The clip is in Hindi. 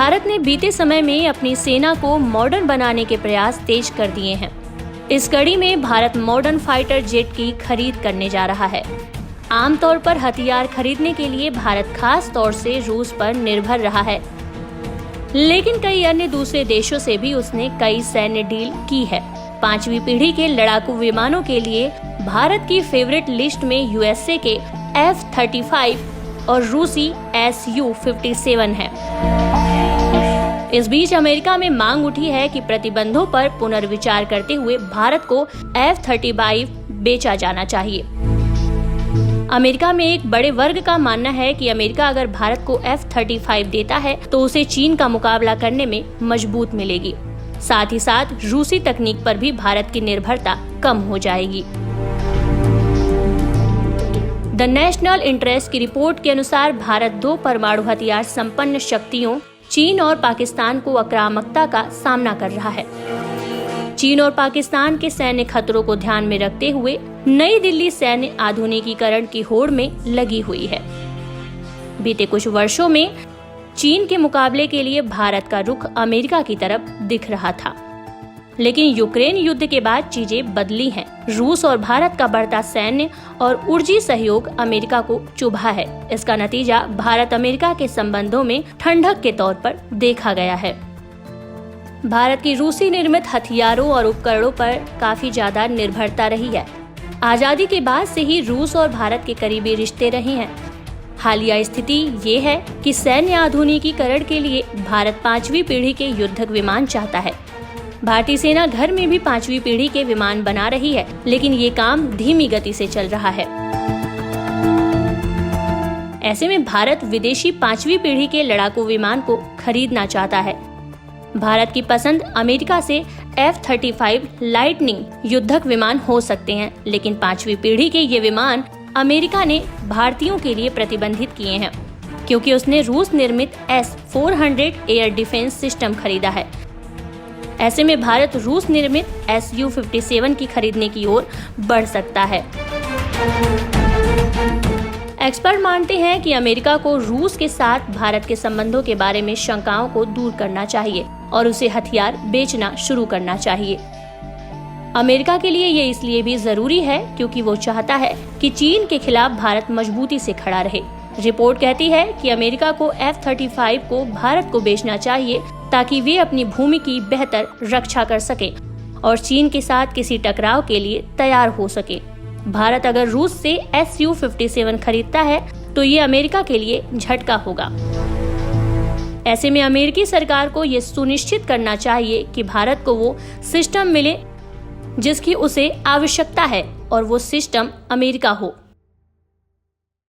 भारत ने बीते समय में अपनी सेना को मॉडर्न बनाने के प्रयास तेज कर दिए हैं। इस कड़ी में भारत मॉडर्न फाइटर जेट की खरीद करने जा रहा है। आमतौर पर हथियार खरीदने के लिए भारत खास तौर से रूस पर निर्भर रहा है, लेकिन कई अन्य दूसरे देशों से भी उसने कई सैन्य डील की है। 5वीं पीढ़ी के लड़ाकू विमानों के लिए भारत की फेवरेट लिस्ट में यूएसए के F-35 और रूसी Su-57 है। इस बीच अमेरिका में मांग उठी है कि प्रतिबंधों पर पुनर्विचार करते हुए भारत को F-35 बेचा जाना चाहिए। अमेरिका में एक बड़े वर्ग का मानना है कि अमेरिका अगर भारत को F-35 देता है तो उसे चीन का मुकाबला करने में मजबूत मिलेगी। साथ ही साथ रूसी तकनीक पर भी भारत की निर्भरता कम हो जाएगी। द नेशनल इंटरेस्ट की रिपोर्ट के अनुसार भारत 2 परमाणु हथियार संपन्न शक्तियों चीन और पाकिस्तान को आक्रामकता का सामना कर रहा है। चीन और पाकिस्तान के सैन्य खतरों को ध्यान में रखते हुए नई दिल्ली सैन्य आधुनिकीकरण की होड़ में लगी हुई है। बीते कुछ वर्षों में चीन के मुकाबले के लिए भारत का रुख अमेरिका की तरफ दिख रहा था, लेकिन यूक्रेन युद्ध के बाद चीजें बदली हैं। रूस और भारत का बढ़ता सैन्य और ऊर्जी सहयोग अमेरिका को चुभा है। इसका नतीजा भारत अमेरिका के संबंधों में ठंडक के तौर पर देखा गया है। भारत की रूसी निर्मित हथियारों और उपकरणों पर काफी ज्यादा निर्भरता रही है। आजादी के बाद से ही रूस और भारत के करीबी रिश्ते रहे हैं। हालिया स्थिति ये है कि सैन्य आधुनिकीकरण के लिए भारत 5वीं पीढ़ी के युद्धक विमान चाहता है। भारतीय सेना घर में भी 5वीं पीढ़ी के विमान बना रही है, लेकिन ये काम धीमी गति से चल रहा है। ऐसे में भारत विदेशी 5वीं पीढ़ी के लड़ाकू विमान को खरीदना चाहता है। भारत की पसंद अमेरिका से F-35 लाइटनिंग युद्धक विमान हो सकते हैं, लेकिन 5वीं पीढ़ी के ये विमान अमेरिका ने भारतीयों के लिए प्रतिबंधित किए हैं, क्योंकि उसने रूस निर्मित S-400 एयर डिफेंस सिस्टम खरीदा है। ऐसे में भारत रूस निर्मित Su-57 की खरीदने की ओर बढ़ सकता है। एक्सपर्ट मानते हैं कि अमेरिका को रूस के साथ भारत के संबंधों के बारे में शंकाओं को दूर करना चाहिए और उसे हथियार बेचना शुरू करना चाहिए। अमेरिका के लिए ये इसलिए भी जरूरी है क्योंकि वो चाहता है कि चीन के खिलाफ भारत मजबूती से खड़ा रहे। रिपोर्ट कहती है कि अमेरिका को F-35 को भारत को बेचना चाहिए ताकि वे अपनी भूमि की बेहतर रक्षा कर सके और चीन के साथ किसी टकराव के लिए तैयार हो सके। भारत अगर रूस से Su-57 खरीदता है तो ये अमेरिका के लिए झटका होगा। ऐसे में अमेरिकी सरकार को ये सुनिश्चित करना चाहिए कि भारत को वो सिस्टम मिले जिसकी उसे आवश्यकता है और वो सिस्टम अमेरिका हो।